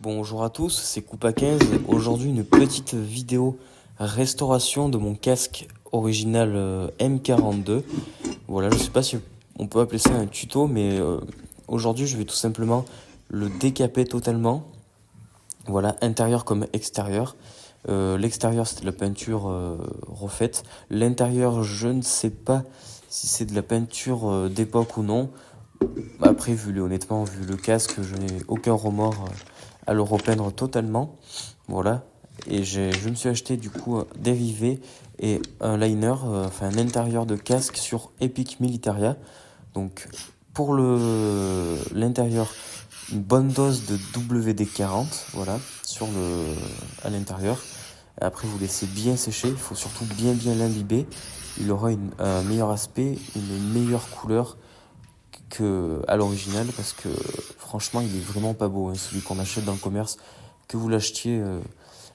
Bonjour à tous, c'est Coupa 15. Aujourd'hui, une petite vidéo restauration de mon casque original M42. Voilà, je sais pas si on peut appeler ça un tuto, mais aujourd'hui, je vais tout simplement le décaper totalement. Voilà, intérieur comme extérieur. L'extérieur, c'est de la peinture refaite. L'intérieur, je ne sais pas si c'est de la peinture d'époque ou non. Après, honnêtement, vu le casque, je n'ai aucun remords à le repeindre totalement. Voilà. Et je me suis acheté du coup un dérivé et un liner, enfin un intérieur de casque sur Epic Militaria. Donc pour l'intérieur, une bonne dose de WD-40, voilà, à l'intérieur. Après, vous laissez bien sécher. Il faut surtout bien l'imbiber. Il aura un meilleur aspect, une meilleure couleur que à l'original, parce que franchement il est vraiment pas beau, hein, celui qu'on achète dans le commerce, que vous l'achetiez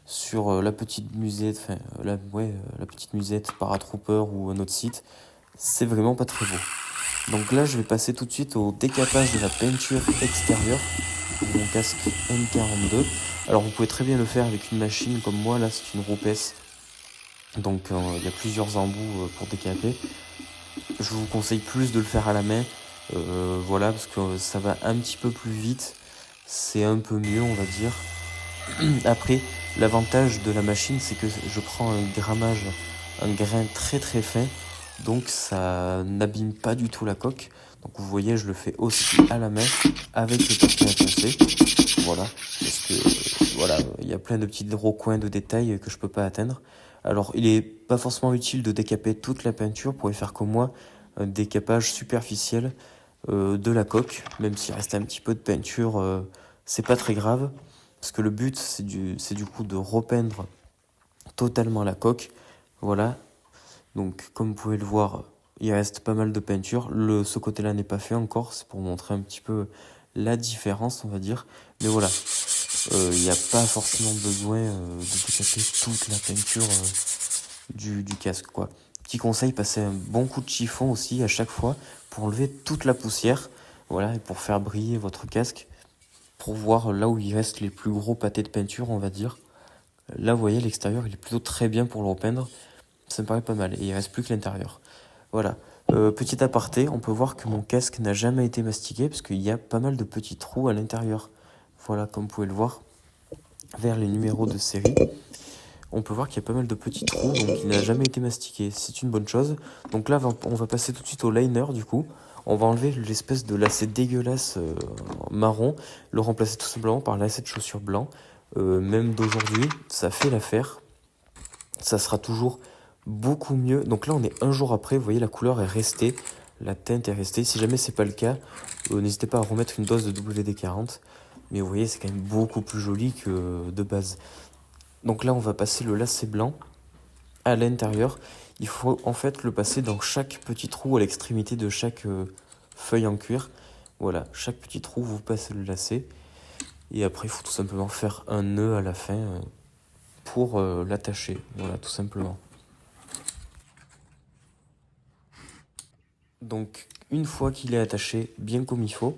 sur la petite musette, enfin la petite musette Paratrooper ou un autre site, c'est vraiment pas très beau. Donc là je vais passer tout de suite au décapage de la peinture extérieure de mon casque M42. Alors vous pouvez très bien le faire avec une machine comme moi, là c'est une Ropes, donc il y a plusieurs embouts pour décaper. Je vous conseille plus de le faire à la main. Voilà, parce que ça va un petit peu plus vite, c'est un peu mieux, on va dire. Après, l'avantage de la machine, c'est que je prends un grain très fin, donc ça n'abîme pas du tout la coque. Donc vous voyez, je le fais aussi à la main avec le papier à poncer. Voilà, parce que voilà, il y a plein de petits recoins de détails que je peux pas atteindre. Alors, il est pas forcément utile de décaper toute la peinture, vous pouvez faire comme moi, un décapage superficiel de la coque, même s'il reste un petit peu de peinture, c'est pas très grave, parce que le but c'est du coup de repeindre totalement la coque. Voilà, donc comme vous pouvez le voir, il reste pas mal de peinture. Ce côté-là n'est pas fait encore, c'est pour montrer un petit peu la différence, on va dire. Mais voilà, il n'y a pas forcément besoin de décaper toute la peinture du casque, quoi. Petit conseil, passez un bon coup de chiffon aussi à chaque fois pour enlever toute la poussière, voilà, et pour faire briller votre casque, pour voir là où il reste les plus gros pâtés de peinture, on va dire. Là, vous voyez, l'extérieur, il est plutôt très bien pour le repeindre. Ça me paraît pas mal. Et il reste plus que l'intérieur. Voilà. Petit aparté, on peut voir que mon casque n'a jamais été mastiqué parce qu'il y a pas mal de petits trous à l'intérieur. Voilà, comme vous pouvez le voir, vers les numéros de série. On peut voir qu'il y a pas mal de petits trous, donc il n'a jamais été mastiqué. C'est une bonne chose. Donc là, on va passer tout de suite au liner, du coup. On va enlever l'espèce de lacet dégueulasse marron, le remplacer tout simplement par lacet de chaussure blanc. Même d'aujourd'hui, ça fait l'affaire. Ça sera toujours beaucoup mieux. Donc là, on est un jour après, vous voyez, la couleur est restée, la teinte est restée. Si jamais c'est pas le cas, n'hésitez pas à remettre une dose de WD-40. Mais vous voyez, c'est quand même beaucoup plus joli que de base. Donc là, on va passer le lacet blanc à l'intérieur. Il faut en fait le passer dans chaque petit trou à l'extrémité de chaque feuille en cuir. Voilà, chaque petit trou, vous passez le lacet. Et après, il faut tout simplement faire un nœud à la fin pour l'attacher. Voilà, tout simplement. Donc, une fois qu'il est attaché bien comme il faut,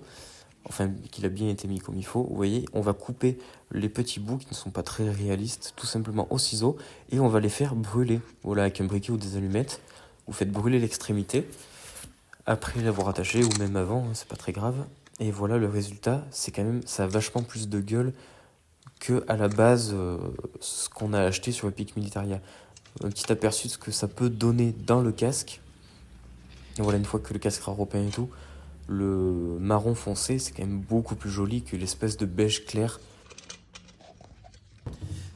enfin qu'il a bien été mis comme il faut, vous voyez, on va couper les petits bouts qui ne sont pas très réalistes, tout simplement au ciseau, et on va les faire brûler. Voilà, avec un briquet ou des allumettes, vous faites brûler l'extrémité, après l'avoir attaché, ou même avant, hein, c'est pas très grave. Et voilà, le résultat, c'est quand même, ça a vachement plus de gueule que à la base ce qu'on a acheté sur Epic Militaria. Un petit aperçu de ce que ça peut donner dans le casque. Et voilà, une fois que le casque sera repeint et tout, le marron foncé, c'est quand même beaucoup plus joli que l'espèce de beige clair.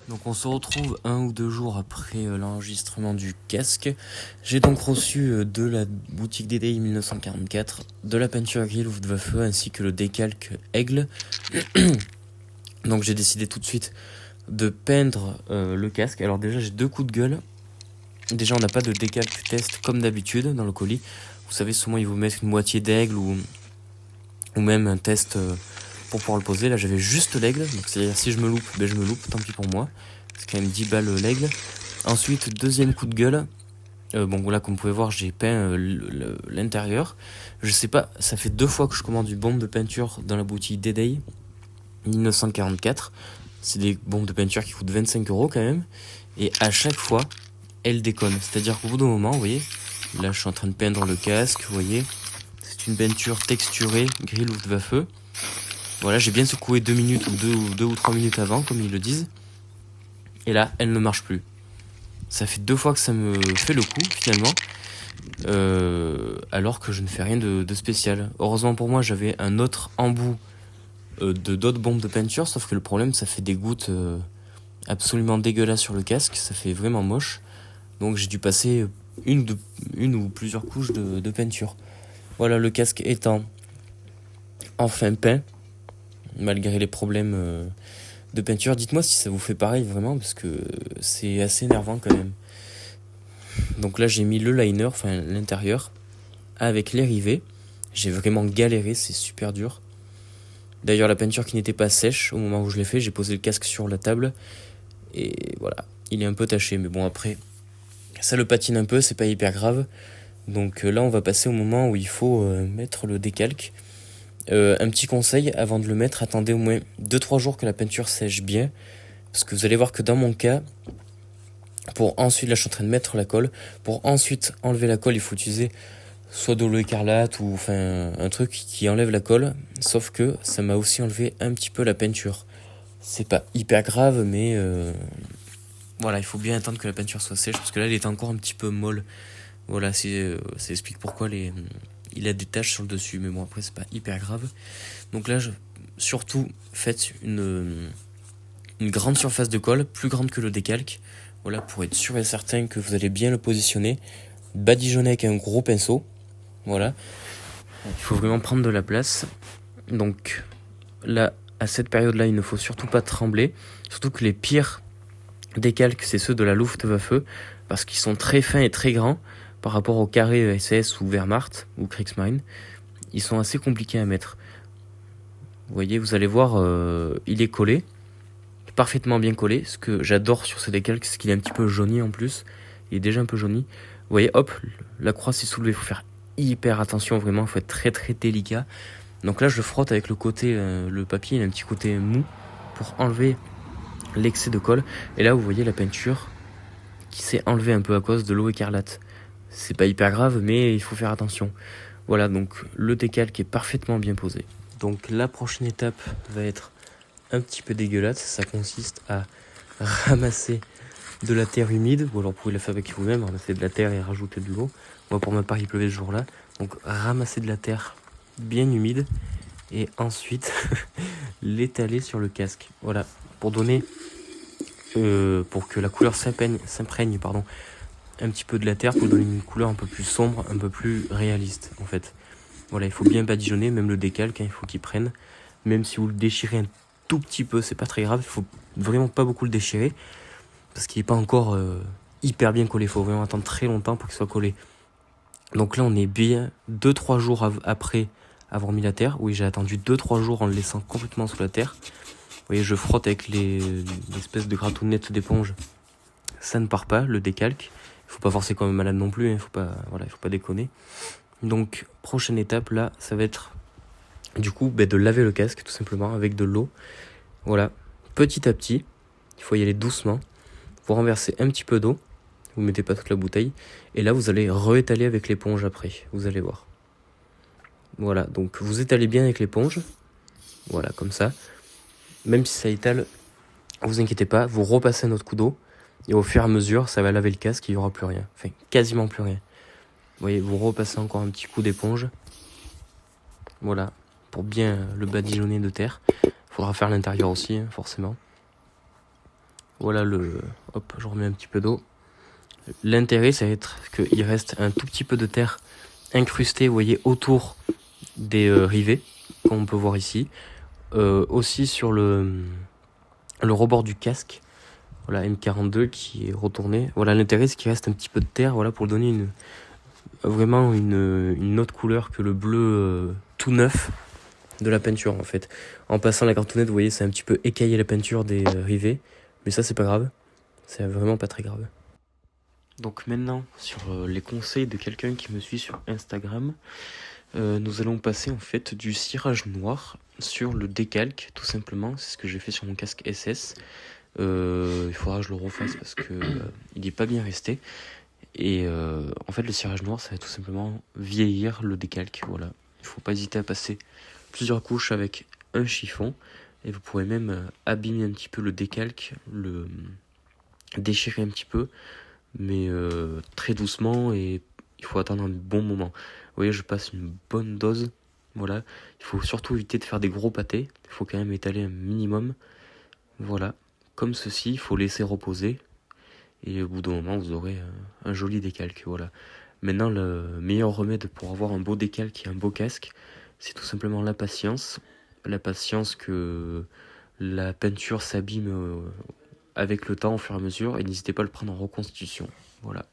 Donc on se retrouve 1 ou 2 jours après l'enregistrement du casque. J'ai donc reçu de la boutique DDI 1944 de la peinture gris Luftwaffe ainsi que le décalque aigle. Donc j'ai décidé tout de suite de peindre le casque. Alors déjà j'ai 2 coups de gueule. Déjà on n'a pas de décalque test comme d'habitude dans le colis. Vous savez, souvent ils vous mettent une moitié d'aigle ou même un test pour pouvoir le poser. Là j'avais juste l'aigle, donc c'est-à-dire si je me loupe, ben je me loupe, tant pis pour moi. C'est quand même 10 balles l'aigle. Ensuite, deuxième coup de gueule. Bon là comme vous pouvez voir, j'ai peint l'intérieur. Je sais pas, ça fait 2 fois que je commande du bombe de peinture dans la boutique DDI. 1944. C'est des bombes de peinture qui coûtent 25 € quand même. Et à chaque fois, elles déconnent. C'est-à-dire qu'au bout d'un moment, vous voyez, là je suis en train de peindre le casque, vous voyez. C'est une peinture texturée, gris Luftwaffe. Voilà, j'ai bien secoué 2 minutes ou 2 ou 3 minutes avant, comme ils le disent. Et là, elle ne marche plus. Ça fait 2 fois que ça me fait le coup, finalement. Alors que je ne fais rien de spécial. Heureusement pour moi, j'avais un autre embout de d'autres bombes de peinture, sauf que le problème, ça fait des gouttes absolument dégueulasses sur le casque, ça fait vraiment moche. Donc j'ai dû passer une ou plusieurs couches de peinture. Voilà, le casque étant enfin peint, malgré les problèmes de peinture. Dites-moi si ça vous fait pareil vraiment, parce que c'est assez énervant quand même. Donc là j'ai mis le liner, enfin l'intérieur, avec les rivets. J'ai vraiment galéré, c'est super dur. D'ailleurs la peinture qui n'était pas sèche au moment où je l'ai fait, j'ai posé le casque sur la table. Et voilà, il est un peu taché, mais bon après, ça le patine un peu, c'est pas hyper grave. Donc là on va passer au moment où il faut mettre le décalque. Un petit conseil, avant de le mettre, attendez au moins 2-3 jours que la peinture sèche bien. Parce que vous allez voir que dans mon cas, pour ensuite, là je suis en train de mettre la colle, pour ensuite enlever la colle, il faut utiliser soit de l'eau écarlate ou enfin un truc qui enlève la colle. Sauf que ça m'a aussi enlevé un petit peu la peinture. C'est pas hyper grave, mais voilà, il faut bien attendre que la peinture soit sèche, parce que là elle est encore un petit peu molle. Voilà, ça explique pourquoi il a des taches sur le dessus, mais bon après c'est pas hyper grave. Donc là, surtout faites une grande surface de colle, plus grande que le décalque. Voilà, pour être sûr et certain que vous allez bien le positionner. Badigeonner avec un gros pinceau. Voilà. Il faut vraiment prendre de la place. Donc là, à cette période-là, il ne faut surtout pas trembler. Surtout que les pires décalques, c'est ceux de la Luftwaffe, parce qu'ils sont très fins et très grands par rapport au carré SS ou Wehrmacht ou Kriegsmarine. Ils sont assez compliqués à mettre. Vous voyez, vous allez voir, il est collé, parfaitement bien collé. Ce que j'adore sur ce décalque, c'est qu'il est un petit peu jauni en plus. Il est déjà un peu jauni. Vous voyez, hop, la croix s'est soulevée. Il faut faire hyper attention, vraiment, il faut être très très délicat. Donc là, je le frotte avec le côté, le papier, il a un petit côté mou pour enlever l'excès de colle. Et là, vous voyez la peinture qui s'est enlevée un peu à cause de l'eau écarlate. C'est pas hyper grave, mais il faut faire attention. Voilà, donc le décalque est parfaitement bien posé. Donc la prochaine étape va être un petit peu dégueulasse. Ça consiste à ramasser de la terre humide, ou alors vous pouvez la fabriquer vous-même, ramasser de la terre et rajouter de l'eau. Moi pour ma part il pleuvait ce jour-là, donc ramasser de la terre bien humide et ensuite l'étaler sur le casque. Voilà, pour donner, pour que la couleur s'imprègne, un petit peu de la terre, pour donner une couleur un peu plus sombre, un peu plus réaliste en fait. Voilà, il faut bien badigeonner, même le décalque, il faut qu'il prenne. Même si vous le déchirez un tout petit peu, c'est pas très grave, il faut vraiment pas beaucoup le déchirer, parce qu'il n'est pas encore hyper bien collé, il faut vraiment attendre très longtemps pour qu'il soit collé. Donc là on est bien 2-3 jours après avoir mis la terre. Oui, j'ai attendu 2-3 jours en le laissant complètement sous la terre. Vous voyez, je frotte avec l'espèce de gratouillette d'éponge. Ça ne part pas, le décalque. Il faut pas forcer comme un malade non plus, il faut pas déconner. Donc prochaine étape là, ça va être du coup de laver le casque tout simplement avec de l'eau. Voilà, petit à petit, il faut y aller doucement. Vous renversez un petit peu d'eau, vous mettez pas toute la bouteille, et là vous allez réétaler avec l'éponge après, vous allez voir. Voilà, donc vous étalez bien avec l'éponge, voilà, comme ça. Même si ça étale, vous inquiétez pas, vous repassez un autre coup d'eau, et au fur et à mesure, ça va laver le casque, il n'y aura plus rien, enfin quasiment plus rien. Vous voyez, vous repassez encore un petit coup d'éponge, voilà, pour bien le badigeonner de terre. Il faudra faire l'intérieur aussi, forcément. Voilà hop, je remets un petit peu d'eau. L'intérêt, ça va être qu'il reste un tout petit peu de terre incrustée, vous voyez, autour des rivets, comme on peut voir ici. Aussi sur le rebord du casque, voilà, M42 qui est retourné. Voilà, l'intérêt, c'est qu'il reste un petit peu de terre, voilà, pour donner vraiment une autre couleur que le bleu tout neuf de la peinture, en fait. En passant la cartonnette, vous voyez, c'est un petit peu écaillé la peinture des rivets, mais ça, c'est pas grave. C'est vraiment pas très grave. Donc maintenant, sur les conseils de quelqu'un qui me suit sur Instagram, Nous allons passer en fait du cirage noir sur le décalque, tout simplement. C'est ce que j'ai fait sur mon casque SS. Il faudra que je le refasse parce que il n'est pas bien resté. Et en fait, le cirage noir, ça va tout simplement vieillir le décalque. Voilà. Il ne faut pas hésiter à passer plusieurs couches avec un chiffon. Et vous pourrez même abîmer un petit peu le décalque, le déchirer un petit peu, mais très doucement, et il faut attendre un bon moment. Vous voyez, je passe une bonne dose. Voilà. Il faut surtout éviter de faire des gros pâtés. Il faut quand même étaler un minimum. Voilà. Comme ceci, il faut laisser reposer. Et au bout d'un moment, vous aurez un joli décalque. Voilà. Maintenant, le meilleur remède pour avoir un beau décalque et un beau casque, c'est tout simplement la patience. La patience que la peinture s'abîme avec le temps au fur et à mesure. Et n'hésitez pas à le prendre en reconstitution. Voilà.